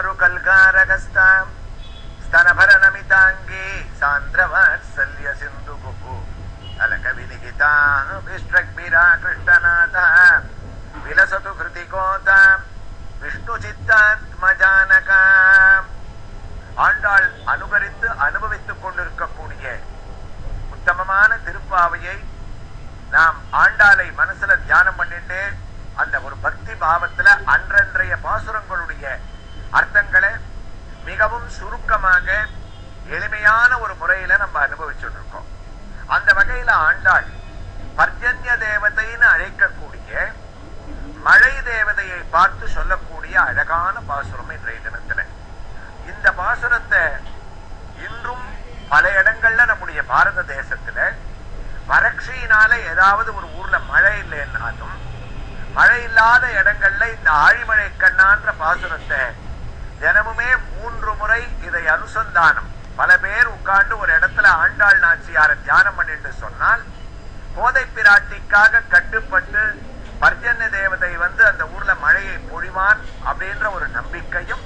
चारु कल्कारगस्ताम् स्तनभरनमिताङ्गी सान्द्रवात्सल्य सिन्धुः अलकविनिहिता विष्ट्रग्भिरा कृष्णनाथः विलसतु कृतिकोता विष्णुचित्तात्मजानका. ஆண்டாள் அனுகரித்து அனுபவித்துக் கொண்டிருக்கக்கூடிய உத்தமமான திருப்பாவையை நாம் ஆண்டாளை மனசுல தியானம் பண்ணிட்டு அந்த ஒரு பக்தி பாவத்துல அன்றன்றைய பாசுரங்களுடைய அர்த்தங்களை மிகவும் சுருக்கமாக எளிமையான ஒரு முறையில நம்ம அனுபவிச்சுட்டு இருக்கோம். அந்த வகையில ஆண்டாள் பர்ஜன்ய தேவதைன்னு அழைக்கக்கூடிய மழை தேவதையை பார்த்து சொல்லக்கூடிய அழகான பாசுரம் இன்றைய தினத்துல. இந்த பாசுரத்தை இன்றும் பல இடங்கள்ல நம்முடைய பாரத தேசத்துல வறட்சியினால ஏதாவது ஒரு ஊர்ல மழை இல்லைன்னாலும் மழை இல்லாத இடங்கள்ல இந்த ஆழிமழை கண்ணான்ற பாசுரத்தை தினமுமே 3 முறை இதை அனுசந்தானம் பல பேர் உட்கார்ந்து ஒரு இடத்துல ஆண்டாள் நாச்சியார தியானம் பண்ணிட்டு சொன்னால் கோதை பிராட்டிக்காக கட்டுப்பட்டு பர்ஜன்ய தேவதை வந்து அந்த ஊர்ல மழையை பொழிவான் அப்படின்ற ஒரு நம்பிக்கையும்,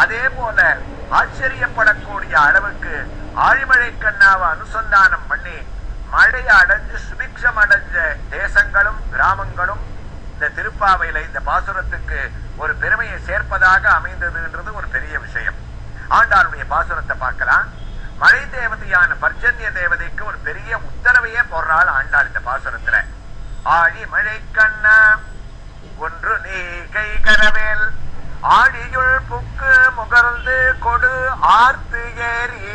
அதே போல ஆச்சரியப்படக்கூடிய அளவுக்கு ஆழிமழை கண்ணாவை அனுசந்தானம் பண்ணி மழையை அடைஞ்சு சுபிக்ஷம் அடைஞ்ச தேசங்களும் கிராமங்களும் இந்த திருப்பாவையில இந்த பாசுரத்துக்கு ஒரு பெருமையை சேர்ப்பதாக அமைந்ததுன்றது ஒரு பெரிய விஷயம். ஆண்டாளுடைய பாசுரத்தை பார்க்கலாம். மழை தேவதையான பர்ஜன்ய தேவதைக்கு ஒரு பெரிய உத்தரவையே போடுறாள் ஆண்டாள் இந்த பாசுரத்துல. ஆழிமழை கண்ணா ஒன்று நீ கை கரவேல் ஆழியுள் புக்கு முகர்ந்து கொடு ஆர்த்து ஏறி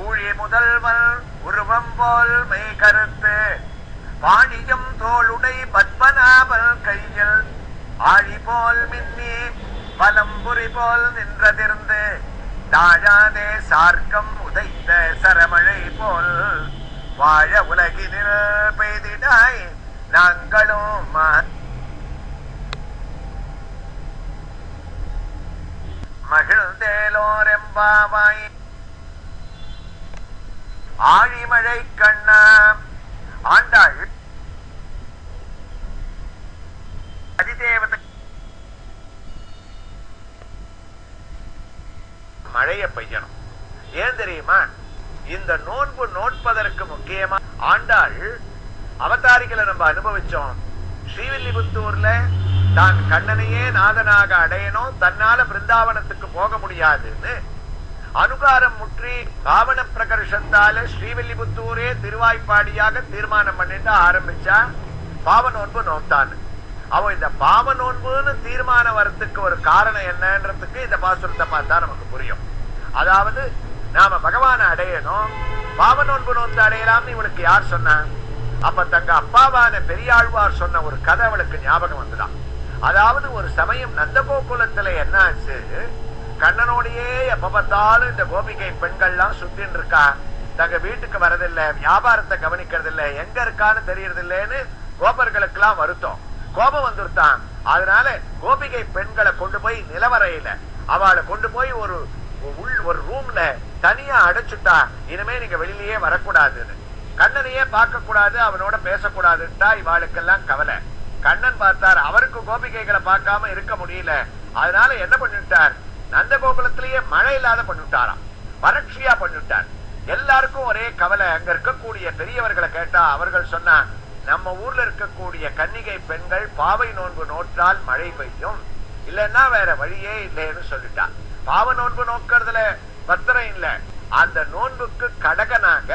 ஊழி முதல்வன் உருவம் போல் மெய் கருத்து பாணியும் தோளுடை பத்மநாபல் கையில் ஆழி போல் மின்னி பலம்புரி போல் நின்றதிர்ந்து தாழாதே சார்க்கம் உதைத்த சரமழை போல் வாழ உலகினில் பெய்திடாய் நாங்களும் மகிழ்ந்தேலோரெம்பாவாய். ஆழிமழை கண்ணா ஆண்டாள் அதிதேவதை மழைய பெய்யணும். ஏன் தெரியுமா? இந்த நோன்பு நோட்பதற்கு முக்கியமா ஆண்டாள் அவதாரிகளை நம்ம அனுபவிச்சோம். ஸ்ரீவில்லிபுத்தூர்ல தான் கண்ணனையே நாதனாக அடையணும், தன்னால பிருந்தாவனத்துக்கு போக முடியாதுன்னு அனுகாரம் முற்றி பாவன பிரகர்ஷத்தால ஸ்ரீவில்லிபுத்தூரே திருவாய்ப்பாடியாக தீர்மானம் பண்ணிட்டு ஆரம்பிச்சா பாவ நோன்பு நோட்டான்னு. அவன் இந்த பாவ நோன்புன்னு தீர்மானம் வரத்துக்கு ஒரு காரணம் என்னன்றதுக்கு இந்த பாசுரத்தை பார்த்தா நமக்கு புரியும். அதாவது நாம பகவானை அடையணும், பாவ நோன்பு நோந்து அடையலாம்னு இவளுக்கு யார் சொன்னா? அப்ப தங்க அப்பாவான பெரியாழ்வார் சொன்ன ஒரு கதை அவளுக்கு ஞாபகம் வந்துதான். அதாவது ஒரு சமயம் நந்தகோகுலத்துல என்ன ஆச்சு, கண்ணனோடையே எப்ப பார்த்தாலும் இந்த கோபிகை பெண்கள்லாம் சுத்தின்னு இருக்கா, தங்க வீட்டுக்கு வரதில்லை, வியாபாரத்தை கவனிக்கிறது இல்லை, எங்க இருக்கான்னு தெரியறது இல்லைன்னு கோபர்களுக்கு எல்லாம் வருத்தம், கோபம் வந்துருத்தான். அதனால கோபிகை பெண்களை கொண்டு போய் நிலவரையில அவளை கொண்டு போய் ஒரு ரூம்ல தனியா அடைச்சுட்டா, இனிமே நீங்க வெளியிலேயே வரக்கூடாதுன்னு, கண்ணனையே பார்க்க கூடாது, அவனோட பேசக்கூடாதுட்டா இவாளுக்கெல்லாம் கவலை. கண்ணன் பார்த்தார், அவருக்கு கோபிகைகளை பார்க்காம இருக்க முடியல. அதனால என்ன பண்ணிட்டார், நந்த கோகுலத்திலேயே மழை இல்லாத பண்ணிட்டாராம், வறட்சியா பண்ணிட்டார். எல்லாருக்கும் ஒரே கவலை. அங்க இருக்கக்கூடிய பெரியவர்களை கேட்டா அவர்கள் சொன்னா, நம்ம ஊர்ல இருக்கக்கூடிய கன்னிகை பெண்கள் பாவை நோன்பு நோற்றால் மழை பெய்யும், இல்லைன்னா வேற வழியே இல்லைன்னு சொல்லிட்டா. பாவ நோன்பு நோக்கிறதுல பத்திரம் இல்ல, அந்த நோன்புக்கு கடகனாக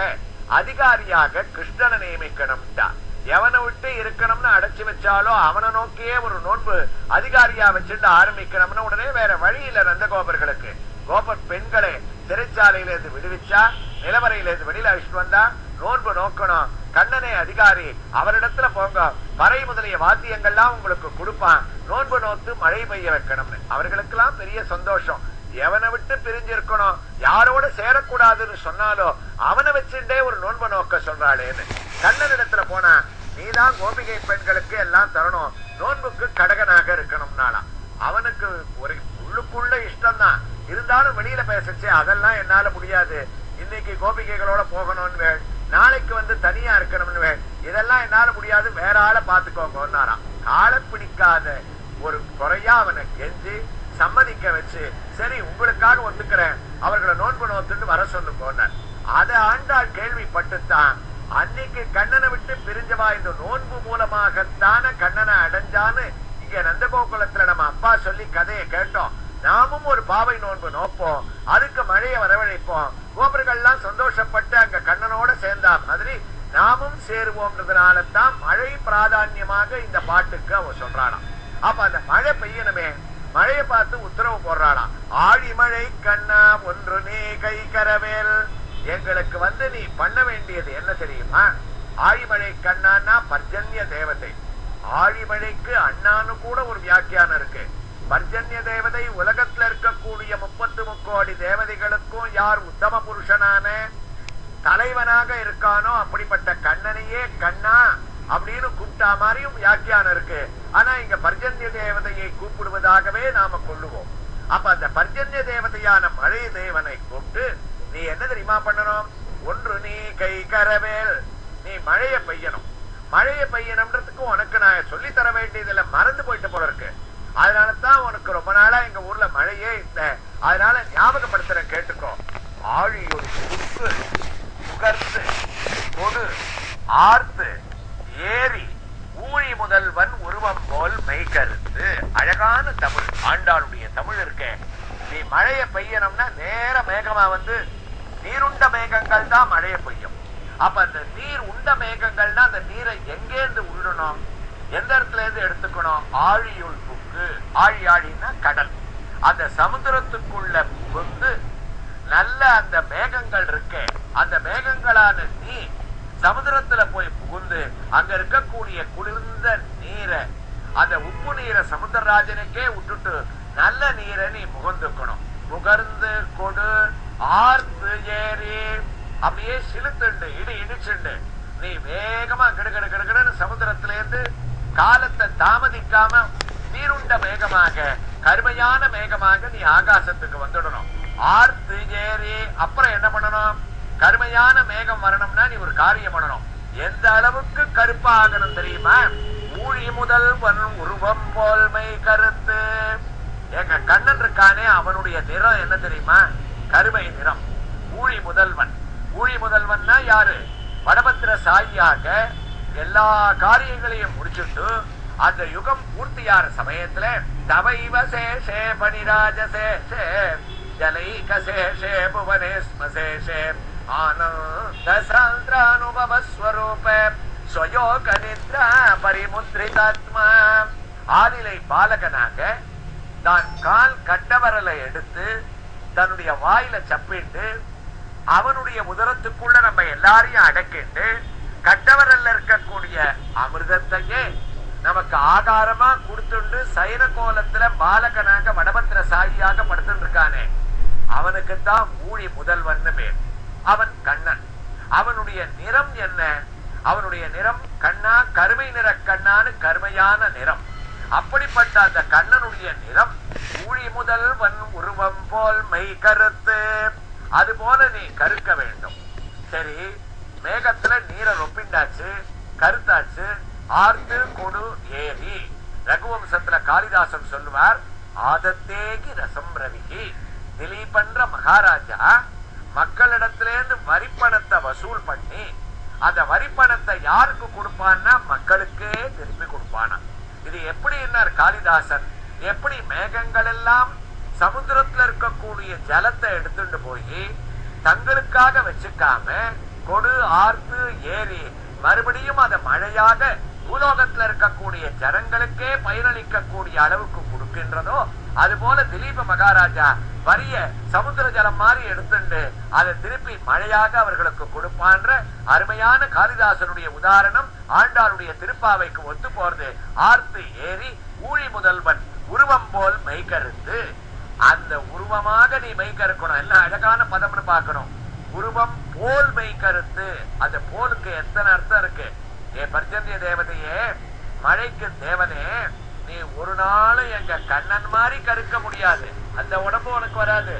அதிகாரியாக கிருஷ்ணனை நியமிக்கணும்டா. எவனை விட்டு இருக்கணும்னு அடைச்சு வச்சாலோ அவனை நோக்கியே ஒரு நோன்பு அதிகாரியா வச்சுட்டு ஆரம்பிக்கணும்னு உடனே வேற வழி இல்ல நந்தகோபர்களுக்கு. கோபர் பெண்களை சிறைச்சாலையில இருந்து விடுவிச்சா, நிலவரையில இருந்து வெளியில அழிச்சுட்டு வந்தா, நோன்பு நோக்கணும், கண்ணனே அதிகாரி, அவரிடத்துல போங்க, பறை முதலிய வாத்தியங்கள்லாம் உங்களுக்கு கொடுப்பான், நோன்பு நோத்து மழை பெய்ய வைக்கணும்னு. அவர்களுக்கு எல்லாம் பெரிய சந்தோஷம். எவனை விட்டு பிரிஞ்சிருக்கணும், யாரோட சேரக்கூடாதுன்னு சொன்னாலோ அவனை வச்சுட்டே ஒரு நோன்பு நோக்க சொல்றாளேன்னு. கண்ணனிடத்துல போனா, நீதான் கோபிகை பெண்களுக்கு எல்லாம் தரணும், நோன்புக்கு கடகனாக இருக்கணும்னாலாம். அவனுக்கு ஒரு உள்ளுக்குள்ள இஷ்டம் தான், இருந்தாலும் வெளியில பேசச்சே அதெல்லாம் என்னால முடியாது, இன்னைக்கு கோபிகைகளோட போகணும்னு, நாளைக்கு வந்து தனியா இருக்கணும்னு, இதெல்லாம் என்னால முடியாது, வேற ஆளை பாத்துக்கோங்கன்னாராம். காலை பிடிக்காத ஒரு குறையா அவனை கெஞ்சி சம்மதிக்க நிக்க வச்சு, சரி உங்களுக்காக ஒத்துக்கிறேன், அவர்களை நோன்பு நோத்துட்டு வர சொல்லுங்க. அதை ஆண்டாள் கேள்விப்பட்டுத்தான் அன்னைக்கு கண்ணனை விட்டு பிரிஞ்சவா இந்த நோன்பு மூலமாகத்தான கண்ணனை அடைஞ்சான்னு இங்க நந்தகோகுலத்துல நம்ம அப்பா சொல்லி கதையை கேட்டோம். நாமும் ஒரு பாவை நோன்பு நோப்போம், அதுக்கு மழையை வரவழைப்போம், கோபர்கள்லாம் சந்தோஷப்பட்டு அங்க கண்ணனோட சேர்ந்தா மாதிரி நாமும் சேருவோம்ன்றதுனால தான் மழை பிராதான்யமாக இந்த பாட்டுக்கு அவ சொல்றாளாம். அப்ப அந்த மழை பெய்யணுமே, மழையை பார்த்து உத்தரவு போடுறாளாம். ஆழிமழை கண்ணா ஒன்று நீ கை கரவேல், எங்களுக்கு நீ பண்ண வேண்டியது என்ன தெரியுமா? ஆழிமழை கண்ணான்னா பர்ஜன்ய தேவதை. ஆழிமழைக்கு அண்ணான்னு கூட ஒரு வியாக்கியானம் இருக்கு. பர்ஜன்ய தேவதை உலகத்துல இருக்கக்கூடிய 33 கோடி தேவதைகளுக்கும் யார் உத்தம புருஷனான தலைவனாக இருக்கானோ அப்படிப்பட்ட கண்ணனையே கண்ணா அப்படின்னு கூப்பிட்டா மாதிரியும் வியாக்கியானம் இருக்கு. ஆனா இங்க பர்ஜன்ய தேவதையை கூப்பிடுவதாகவே நாம கொள்ளுவோம். அப்ப அந்த பர்ஜன்ய தேவதையான மழை தேவனை கூப்பிட்டு நீ என்ன தெரியுமா பண்ணணும்? ஒன்று நீ கை கரவேல், நீ மழைய பெய்யணும். மழைய பெய்யணும்ன்றதுக்கு உனக்கு நான் சொல்லி தர வேண்டியதுல மறந்து போயிட்டு போல இருக்கு. அதனாலதான் உனக்கு ரொம்ப நாளா எங்க ஊர்ல மழையே இல்லை, அதனால ஞாபகப்படுத்துறேன் கேட்டுக்கோ. ஆழியொரு புக்கு புகர்ந்து கொடு ஆர்த்து ஏரி ஊழி முதல்வன் உருவம் போல் மெய்கருத்து. அழகான தமிழ், ஆண்டாளுடைய தமிழ் இருக்க. நீ மழைய பெய்யணும்னா நேர மேகமா நீருண்ட மேகங்கள் தான் மழைய பெய்யும். அப்ப அந்த நீர் உண்ட மேகங்கள்னா அந்த நீரை எங்கேருந்து உள்ளணும், எந்த இடத்துல இருந்து எடுத்துக்கணும்? ஆழியுள் புக்கு. ஆழி ஆழின்னா கடல். அந்த சமுத்திரத்துக்குள்ள புகுந்து நல்ல அந்த மேகங்கள் இருக்க, அந்த மேகங்களான நீர் சமுதிரத்துல போய் புகுந்து அங்க இருக்கக்கூடிய குளிர்ந்த நீரை, அந்த உப்பு நீரை சமுத்திரராஜனுக்கே விட்டுட்டு நல்ல நீரை நீ முகந்துக்கணும். முகர்ந்து கொடு ஆர்த்து ஏறி, அப்படியே சிலுத்துண்டு இடிச்சுண்டு நீ வேகமா கிடுகிடுன்னு சமுத்திரத்தில இருந்து காலத்தை தாமதிக்காம நீருண்ட மேகமாக கருமையான மேகமாக நீ ஆகாசத்துக்கு வந்துடணும். ஆர்த்து ஏறி அப்புறம் என்ன பண்ணணும்? கருமையான மேகம் வரணும்னா நீ ஒரு காரியம் பண்ணணும். எந்த அளவுக்கு கருப்பா ஆகணும் தெரியுமா? ஊழி முதல்வன் உருவம் போல்மை கருத்து. எங்க கண்ணன் இருக்கானே, அவனுடைய நிறம் என்ன தெரியுமா? கருமை நிறம். ஊழி முதல்வன். ஊழி முதல்வன்னா யாரு? வடபத்திர சாயியாக எல்லா காரியங்களையும் முடிச்சுட்டு அந்த யுகம் பூர்த்தியார சமயத்துல தவைவ சேஷே பணிராஜ சேஷே ஜலைக சேஷே புவனேஸ்ம சேஷே ஆனந்த சாந்திரானுபவ ஸ்வரூப ஸ்வயோக நித்ரா பரிமுத்ரிதாத்மா. ஆதிலை பாலகனாக தான் கால் கட்டவரலை எடுத்து தன்னுடைய வாயில சப்பிட்டு அவனுடைய உதரத்துக்குள்ள நம்ம எல்லாரையும் அடக்கிட்டு கட்டவரல்ல இருக்கக்கூடிய அமிர்தத்தையே நமக்கு ஆகாரமா கொடுத்துண்டு சைன கோலத்துல பாலகனாக வடபத்திர சாயியாக படுத்துட்டு இருக்கானே, அவனுக்குத்தான் ஊழி முதல்வன் பேர். அவன் கண்ணன். அவனுடைய நிறம் என்ன? அவனுடைய நிறம் கண்ணா, கருமை நிற கண்ணான்னு கருமையான நிறம். அப்படிப்பட்ட அந்த கண்ணனுடைய நிறம் ஊழி முதல்வன் உருவம் போல் மெய் கருத்து. அது போல நீ கருக்க வேண்டும். சரி, மேகத்துல நீரை ரொப்பிண்டாச்சு, கருத்தாச்சு, ஆர்த்து கொடு ஏரி. ரகுவம்சத்துல காளிதாசன் சொல்லுவார், ஆதத்தேகி ரசம் ரவிகி. திலீபன்ற மகாராஜா மக்களிடத்திலேருந்து வரிப்பணத்தை வசூல் பண்ணி அந்த வரிப்பணத்தை யாருக்கு கொடுப்பான்னா மக்களுக்கே திருப்பி கொடுப்பானா. இது எப்படி என்ன காளிதாசன்? எப்படி மேகங்கள் எல்லாம் சமுத்திரத்துல இருக்கக்கூடிய ஜலத்தை எடுத்துட்டு போய் தங்களுக்காக வச்சுக்காம கொடு ஆர்த்து ஏரி மறுபடியும் அதை மழையாக பூலோகத்துல இருக்கக்கூடிய ஜனங்களுக்கே பயனளிக்கக்கூடிய அளவுக்கு கொடுக்கின்றதோ, அது போல திலீப மகாராஜா வரிய சமுத்திர ஜலம் மாதிரி எடுத்துட்டு அதை திருப்பி மழையாக அவர்களுக்கு கொடுப்பான்ற அருமையான காளிதாசனுடைய உதாரணம் ஆண்டாளுடைய திருப்பாவைக்கு ஒத்து போறது. ஆர்த்து ஏரி ஊழி முதல்வன் உருவம் போல் மெய்கருத்து. அந்த உருவமாக நீ மெய்கருக்கணும். என்ன அழகான பதம்னு பார்க்கணும். உருவம் போல் மெய்கருத்து. அந்த போலுக்கு எத்தனை அர்த்தம் இருக்கு. ஏ பர்ஜன்ய தேவதையே, மழைக்கு தேவனே, நீ ஒரு நாளும் எங்க கண்ணன் மாதிரி கருக்க முடியாது. அந்த உடம்பு உனக்கு வராது,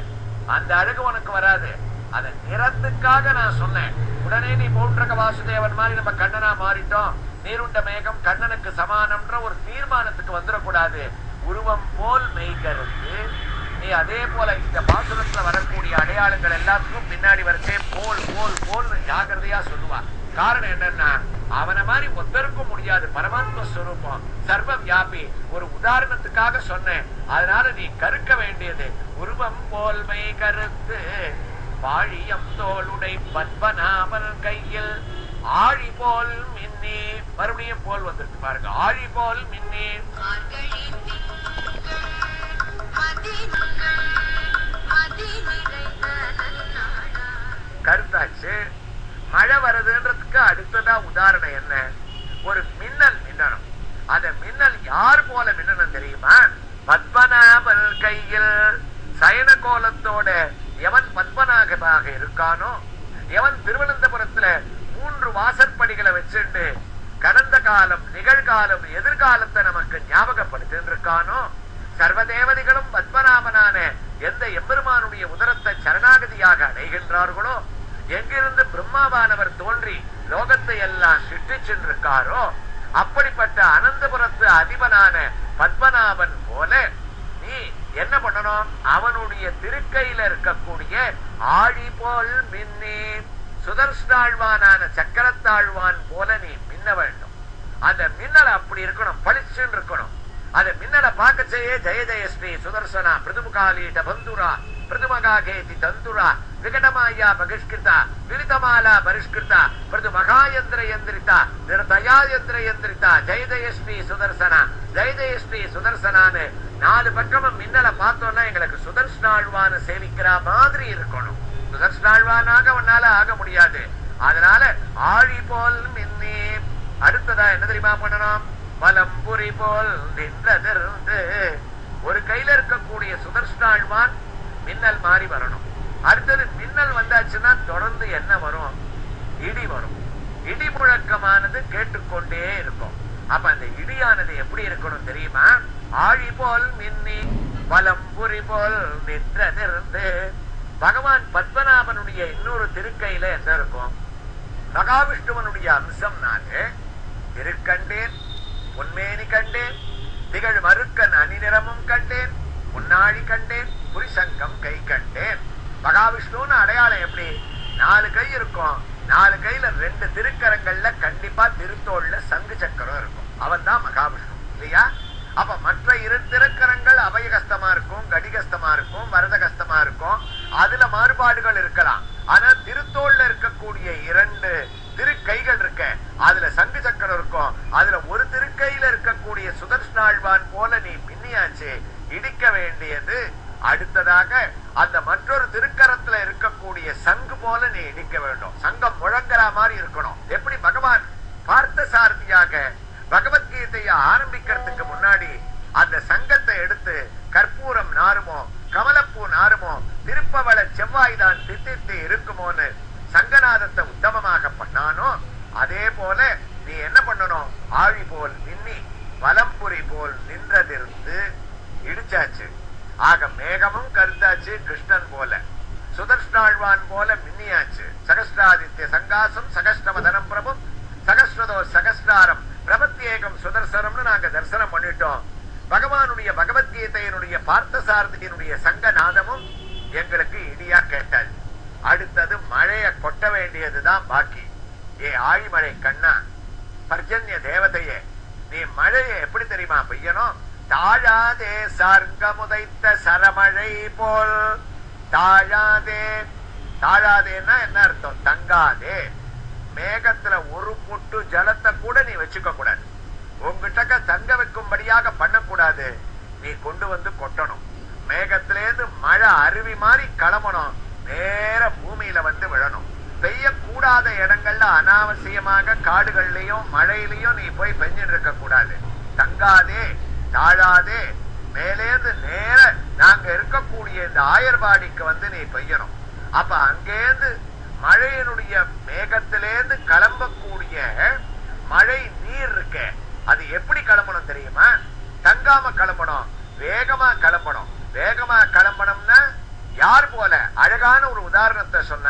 அந்த அழகு உனக்கு வராது. அத நிறத்துக்காக நான் சொன்னேன். உடனே நீ பௌண்டரக வாசுதேவன் மாதிரி நம்ம கண்ணனா மாறிட்டோம், நீருண்ட மேகம் கண்ணனுக்கு சமானம்ன்ற ஒரு தீர்மானத்துக்கு வந்துடக்கூடாது. உருவம் போல் மெய்கருத்து. நீ நீ அதே போல இந்த பாசுரத்துல வரக்கூடிய அடையாளங்கள் எல்லாத்துக்கும் பின்னாடி வரச்சே போல் போல் போல் ஜாகிரதையா சொல்லுவான். காரணம் என்னன்னா அவனை மாதிரி ஒத்தருக்கும் முடியாது. பரமாத்ம ஸ்வரூபம் சர்வ வியாபி. ஒரு உதாரணத்துக்காக சொன்னேன். அதனால நீ கருக்க வேண்டியது உருவம் போல்மை கருத்து வாழியம் தோளுடை பத்மநாபன் கையில் ஆழி போல் மின்னி. மறுபடியும் போல் வந்துருக்கு பாருங்க. ஆழி போல் மின்னி. கருத்தாச்சு. மழை வருதுன்றதுக்கு அடுத்ததா உதாரணம் என்ன? ஒரு மின்னல் மின்னணும். அந்த மின்னல் யார் போல மின்னணும் தெரியுமா? பத்மநாபன் கையில். சயன கோலத்தோட எவன் பத்மநாபனாக இருக்கானோ, எவன் திருவனந்தபுரத்துல 3 வாசற்படிகளை வச்சுண்டு கடந்த காலம் நிகழ்காலம் எதிர்காலத்தை நமக்கு ஞாபகப்படுத்தின்னு இருக்கானோ, சர்வதேவதைகளும் பத்மநாபனான எந்த எம்பெருமானுடைய உதரத்தை சரணாகதியாக அடைகின்றார்களோ, எங்கிருந்து பிரம்மாவானவர் தோன்றி லோகத்தை எல்லாம் சிருஷ்டிச்சிருக்காரோ, அப்படிப்பட்ட அனந்தபுரத்து அதிபனான பத்மநாபன் போல நீ என்ன பண்ணணும்? அவனுடைய திருக்கையில இருக்கக்கூடிய ஆழி போல் மின்னி. சுதர்ஷ்டாழ்வானான சக்கரத்தாழ்வான் போல நீ மின்ன வேண்டும். அந்த மின்னல் அப்படி இருக்கணும், பளிச்சுன்னு இருக்கணும். அந்த மின்னலை பார்க்க செய்ய ஜெய ஜெயஸ்ரீ சுதர்சனா பிரதுமுகாலீட பந்துரா பிரதுமகாகேதி தந்துரா விகடமாயா பகிஷ்கிருதா விலிதமாலா பரிஷ்கிருதா பிரது மகாயந்திர யந்திரிதா நிர்தயாயந்திர யந்திரிதா ஜெய ஜெயஸ்ரீ சுதர்சனா ஜெய ஜெயஸ்ரீ சுதர்சனான்னு 4 பக்கமும் மின்னலை பார்த்தோம்னா எங்களுக்கு சுதர்ஷனாழ்வான சேவிக்கிற மாதிரி இருக்கணும். சுதர்ஷனாழ்வானாக உன்னால ஆக முடியாது. அதனால ஆழி போல் மின்னி. அடுத்ததா என்ன தெரியுமா பண்ணணும்? பலம்புரி போல் நின்றதிருந்து. ஒரு கையில இருக்கக்கூடிய சுதர்ஷனாழ்வான் மின்னல் மாறி வரணும். அடுத்தது மின்னல் வந்தாச்சுன்னா தொடர்ந்து என்ன வரும்? இடி வரும். இடி முழக்கமானது கேட்டுக்கொண்டே இருக்கும். அப்ப அந்த இடியானது எப்படி இருக்கணும் தெரியுமா? ஆழி போல் மின்னி பலம்புரி போல் நின்றதிருந்து. பகவான் பத்மநாபனுடைய இன்னொரு திருக்கையில என்ன இருக்கும்? மகாவிஷ்ணுவனுடைய அம்சம். நானு திருக்கண்டேன் பொன்மேனி கண்டேன் திகழ் மறுக்கன் அணிநிறமும் கண்டேன் முன்னாழி கண்டேன் புரிசங்கம் கை கண்டேன். மகாவிஷ்ணுன்னு அடையாளம் எப்படி? 4 கை இருக்கும். 4 கையில 2 திருக்கரங்கள்ல கண்டிப்பா திருத்தோள்ல சங்கு சக்கரம் இருக்கும். அவன் தான் மகாவிஷ்ணு இல்லையா? அப்ப மற்ற 2 திருக்கரங்கள் அபயகஸ்தமா இருக்கும், கடிகஸ்தமா இருக்கும், வரதகஸ்தமா இருக்கும். அதுல மாறுபாடுகள் இருக்கலாம். ஆனா திருத்தோள்ல இருக்கக்கூடிய 2 திருக்கைகள் இருக்க, அதுல சங்கு சக்கரம் இருக்கும். அதுல ஒரு திருக்கையில இருக்கக்கூடிய சுதர்ஷனாழ்வான் போல நீ பின்னியாச்சு. இடிக்க வேண்டியது அடுத்ததாக அந்த மற்றொரு திருக்கரத்துல இருக்கக்கூடிய சங்கு போல நீ இடிக்க வேண்டும். சங்கம் முழங்குற மாதிரி இருக்கணும். எப்படி? பகவான் பார்த்த சாரதியாக பகவத்கீதைய ஆரம்பிக்கிறதுக்கு முன்னாடி அந்த சங்கத்தை எடுத்து கற்பூரம் நாருமோ கமலப்பூ நாருமோ திருப்பவள செவ்வாய்தான் தித்தித்து இருக்குமோன்னு சங்கநாதத்தை உத்தமமாக பண்ணானோ, அதே போல நீ என்ன பண்ணணும்? ஆழி போல் மின்னி வலம்புரி போல் நின்றதிருந்து இடிச்சாச்சு. ஆக மேகமும் கருத்தாச்சு. கிருஷ்ணன் போல சுதர்ஷனாழ்வான் போல மின்னியாச்சு. சகஸ்ராதித்ய சங்காசம் சகஸ்ரவதனம் பிரபும் சகஸ்ரதோ சகஸ்ராரம் பிரபத்தியேகம் சுதர்சனம்னு நாங்க தரிசனம் பண்ணிட்டோம். பகவானுடைய பகவத்கீதையினுடைய பார்த்த சாரதியினுடைய சங்கநாதமும் எங்களுக்கு இடியா கேட்டாள். அடுத்தது மழைய கொட்ட வேண்டியதுதான் பாக்கி. ஏ ஆழிமழை கண்ணா, பர்ஜன்ய தேவதையே, நீ மழையை எப்படி தெரியுமா பெய்யணும்? தாழாதே சார்கமுதைத்த சரமழை போல். தாழாதே. தாழாதேன்னா என்ன அர்த்தம்? தங்காதே. மேகத்துல ஒரு பொட்டு ஜலத்தை கூட நீ வச்சுக்க கூடாது. உங்ககிட்ட தங்க வைக்கும்படியாக பண்ணக்கூடாது. நீ கொண்டு வந்து கொட்டணும். மேகத்திலேருந்து மழை அருவி மாதிரி கிளம்பணும். நேர பூமியில வந்து விழணும். பெய்யக்கூடாத இடங்கள்ல அனாவசியமாக காடுகள்லயும் மழையிலையும் நீ போய் பெஞ்சிட்டு இருக்க கூடாது. தங்காதே தாழாதே. மேலேந்து நேர நாங்க இருக்கக்கூடிய இந்த ஆயர்வாடிக்கு வந்து நீ பெய்யணும். அப்ப அங்கேந்து மழையினுடைய மேகத்திலேந்து கிளம்பக்கூடிய மழை நீர் இருக்க, அது எப்படி கிளம்பணும் தெரியுமா? தங்காம கிளம்பணும், வேகமா கிளம்பணும். வேகமா கிளம்பணும்னா யார் போல? அழகான ஒரு உதாரணத்தை சொன்ன,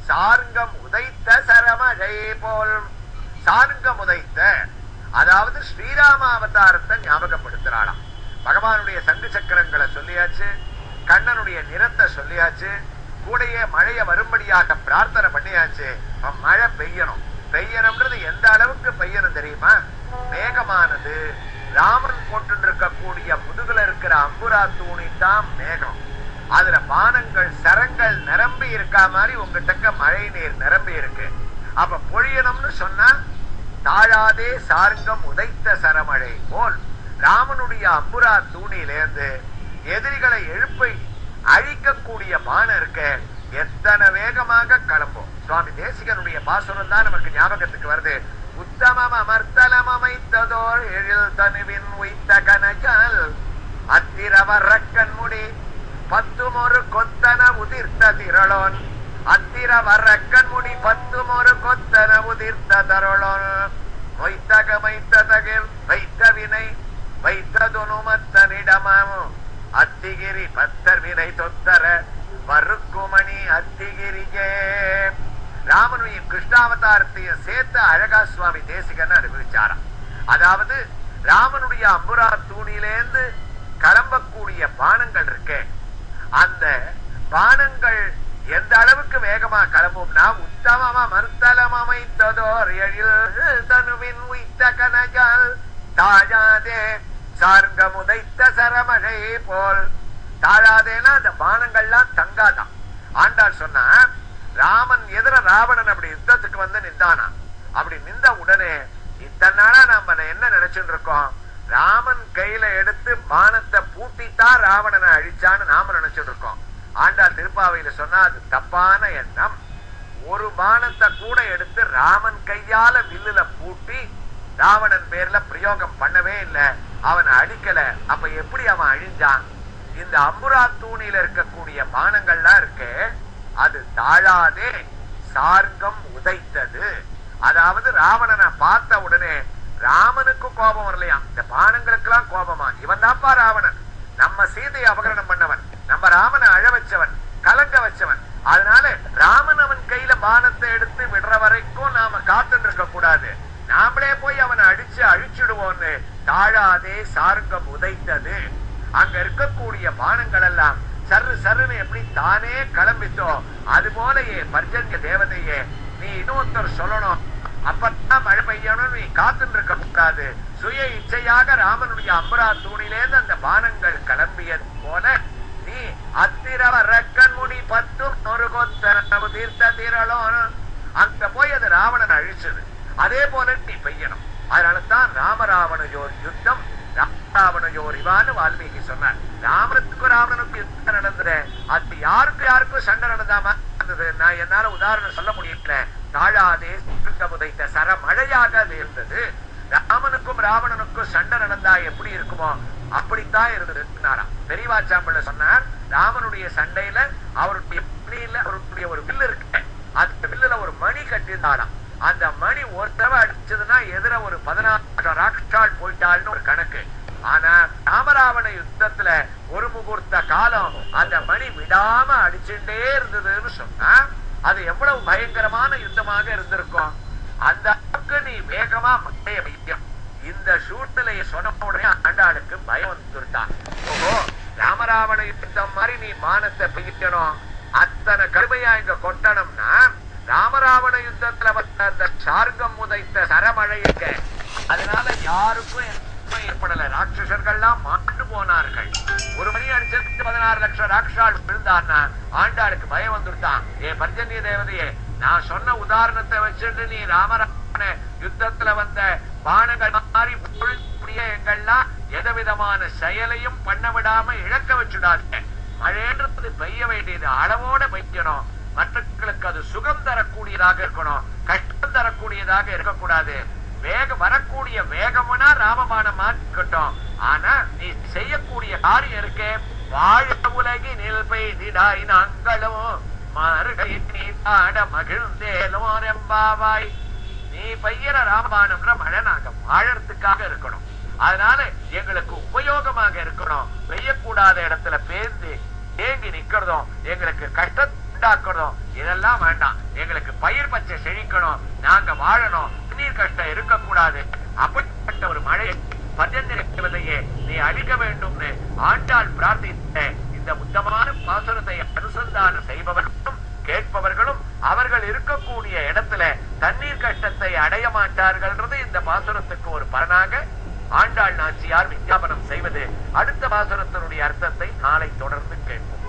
சார்கம் உதைத்த சரமழை போல். சார்கம் உதைத்த, அதாவது ஸ்ரீராம அவதாரத்தை ஞாபகப்படுத்துறாளாம். பகவானுடைய சங்கு சக்கரங்களை சொல்லியாச்சு. கண்ணனுடைய நிறத்தை சொல்லியாச்சு, கூடையே மழைய வரும்படியாக பிரார்த்தனை பண்ணியாச்சு. மழை பெய்யணும். பெய்யணும்ன்றது எந்த அளவுக்கு பெய்யணும் தெரியுமா? மேகமானது ராமன் போட்டு இருக்கக்கூடிய முதுகுல இருக்கிற அம்புரா தூணித்தான் மேகம். அதுல பானங்கள் சரங்கள் நிரம்பி இருக்கா மாதிரி உங்ககிட்ட மழை நீர் நிரம்பி இருக்கு. அப்ப பொழியணும்னு சொன்னா தாழாதே சார்கம் உதைத்த சரமழை போல் ராமனுடைய அம்புரா தூணிலேருந்து எதிரிகளை எழுப்பை அழிக்கக்கூடிய பானம் இருக்க எத்தனை வேகமாக கிளம்பும். சுவாமி தேசிகனுடைய பாசுரம் தான் நமக்கு ஞாபகத்துக்கு வருது. உத்தமம் அமர்த்தலம் அமைத்ததோர் எழில் தனுவின் உய்த்த கனகால் அத்திரவரக்கன் முடி பத்துமொரு கொத்தன உதிர்த்த திரளோன் அத்திரவரக்கன் முடி பத்துமொரு கொத்தன உதிர்த்த தரளோன் மொய்த்தக மைத்ததகில் வைத்த வினை வைத்ததுனுமத்தனிடமாமோ அத்திகிரி பத்தர் வினை தொத்தர மறுக்குமணி அத்திகிரியே. ராமனுடைய கிருஷ்ணாவதாரத்தையும் சேர்த்து அழகா சுவாமி தேசிகன் அனுபவிச்சாராம். அதாவது ராமனுடைய அம்புரா தூணிலேந்து கிளம்பக்கூடிய பானங்கள் இருக்கு. அந்த பானங்கள் எந்த அளவுக்கு வேகமா கிளம்பும்னா உத்தமமா மருத்தலம் அமைத்ததோர் எழில் தனுவின் உய்த்த கனகால் தாழாதே சார்கம் உதைத்த சரமழை போல். தாழாதேனா அந்த பானங்கள்லாம் தங்காதான். ஆண்டாள் சொன்னா ராமன் எதிர ராவணன் அப்படி யுத்தத்துக்கு வந்து நின்றானா. அப்படி நின்ற உடனே இத்தனை நாளா நாம என்ன நினைச்சுட்டு இருக்கோம்? ராமன் கையில எடுத்து பானத்தை பூட்டித்தான் ராவணனை அழிச்சான்னு நாம நினைச்சுட்டு இருக்கோம். ஆண்டாள் திருப்பாவையில சொன்னா அது தப்பான எண்ணம். ஒரு பானத்தை கூட எடுத்து ராமன் கையால வில்லுல பூட்டி ராவணன் பேர்ல பிரயோகம் பண்ணவே இல்லை. அவனை அழிக்கல. அப்ப எப்படி அவன் அழிஞ்சான்? இந்த அம்புரா தூணில இருக்கக்கூடிய பானங்கள்லாம் இருக்கு, அது தாழாதே சார்கம் உதைத்தது. அதாவது ராவணனை பார்த்த உடனே ராமனுக்கு கோபம் வரலையா, இந்த பானங்களுக்கெல்லாம் கோபமா. இவன் தான்ப்பா ராவணன், நம்ம சீதையை அபகரணம் பண்ணவன், நம்ம ராமனை அழ வச்சவன், கலங்க வச்சவன். அதனால ராமன் அவன் கையில பானத்தை எடுத்து விடுற வரைக்கும் நாம காத்துட்டு இருக்க கூடாது, நாமளே போய் அவனை அடிச்சு அழிச்சுடுவோம்னு தாழாதே சார்கம் உதைத்தது. அங்க இருக்கக்கூடிய பானங்கள் எல்லாம் சர்ரு சர்ருன்னு எப்படி தானே கிளம்பித்தோ அது போலயே பர்ஜன்ய தேவதையே நீ இன்னொருத்தர் சொல்லணும், அப்பதான் மழை பெய்யணும், நீ காத்துட்டு இருக்க கூடாது. சுய இச்சையாக ராமனுடைய அம்பரா தூணிலேருந்து அந்த பானங்கள் கிளம்பியது போல நீ அத்திரவ ரக்கன் முடி பத்தும் ஒரு கொத்தனவு தீர்த்த திரளும் அங்க போய் அது ராவணன் அழிச்சது. அதே போல நீ பெய்யணும். அதனாலதான் ராமராவணயோர் யுத்தம் ராவணயோர் இவான்னு வால்மீகி சொன்னார். ராமனுக்கும் ராவணனுக்கும் யுத்தம் நடந்தது. அது யாருக்கும் சண்டை நடந்தாம இருந்தது. நான் என்னால உதாரணம் சொல்ல முடியல. தாழாதே உதைத்த சர மழையாக அது இருந்தது. ராமனுக்கும் ராவணனுக்கும் சண்டை நடந்தா எப்படி இருக்குமோ அப்படித்தான் இருந்தது. பெரியவாச்சாம்பிள்ள சொன்னார், ராமனுடைய சண்டையில அவருடைய ஒரு வில்லு இருக்கு, அந்த வில்லுல ஒரு மணி கட்டியிருந்தாராம். அந்த மணி ஒரு தடவை அடிச்சதுன்னா எதிர ஒரு 16 ராட்சால் போயிட்டாள்னு ஒரு கணக்கு. ஆனா ராமராவண யுத்தத்துல ஒரு முகூர்த்த காலம் அந்த மணி விடாம அடிச்சுட்டே இருந்ததுன்னு சொன்னா அது எவ்வளவு பயங்கரமான யுத்தமாக இருந்திருக்கும். அந்த அளவுக்கு நீ வேகமா மட்டைய வைக்கும். இந்த சூழ்நிலையை சொன்ன உடனே ஆண்டாளுக்கு பயம் வந்துட்டான். ஓஹோ, ராமராவண யுத்தம் மாதிரி நீ மானத்தை பெய்யணும், அத்தனை கருமையா இங்க கொட்டணும்னா ராமராவண யுத்தத்துல அந்த சார்கம் உதைத்த சரமழைக்க அதனால யாருக்கும் ஏற்படல. ராட்சசர்கள்லாம் மாண்டு போனார்கள். ஒரு மணி அடிச்சதுக்கு 16 லட்சம் ராட்சாள் விழுந்தான்னா ஆண்டாளுக்கு பயம் வந்துட்டான். ஏ பர்ஜன்ய தேவதையே, நான் சொன்ன உதாரணத்தை வச்சுட்டு நீ ராமராவண யுத்தத்துல வந்த பானங்கள் மாதிரி எங்கெல்லாம் எதவிதமான செயலையும் பண்ண விடாம இழக்க வச்சுடாது. மழைன்றது பெய்ய வேண்டியது அளவோட பெய்யணும். மற்றவர்களுக்கு அது சுகம் தரக்கூடியதாக இருக்கணும், கஷ்டம் தரக்கூடியதாக இருக்கக்கூடாது. வரக்கூடிய வேகம்னா ராமபானமா இருக்கட்டும். ஆனா நீ செய்யக்கூடிய காரியம் இருக்கே, வாழ உலகி நில் பெய்திடாய் நாங்களும் மறுகை நீ ஆட மகிழ்ந்தேலும் ரெம்பாவாய். நீ பெய்யற ராமபானம்னா மழை நாங்க வாழறதுக்காக இருக்கணும். அதனால எங்களுக்கு உபயோகமாக இருக்கணும். பெய்யக்கூடாத இடத்துல பேர்ந்து தேங்கி நிக்கிறதும் எங்களுக்கு கஷ்டத்தை உண்டாக்கணும், இதெல்லாம் வேண்டாம். எங்களுக்கு பயிர் பச்சை செழிக்கணும், நாங்க வாழணும், நீர் கஷ்டம் இருக்கக்கூடாது. அப்படிப்பட்ட ஒரு மழையை பர்ஜன்ய தேவதையே நீ அழிக்க வேண்டும்னு ஆண்டாள் பிரார்த்தித்த இந்த உத்தமமான பாசுரத்தை அனுசந்தானம் செய்பவர்களும் கேட்பவர்களும் அவர்கள் இருக்கக்கூடிய இடத்துல தண்ணீர் கஷ்டத்தை அடைய மாட்டார்கள்ன்றது இந்த பாசுரத்துக்கு ஒரு பலனாக ஆண்டாள் நாச்சியார் விஞ்ஞாபனம் செய்வது. அடுத்த பாசுரத்தினுடைய அர்த்தத்தை நாளை தொடர்ந்து கேட்போம்.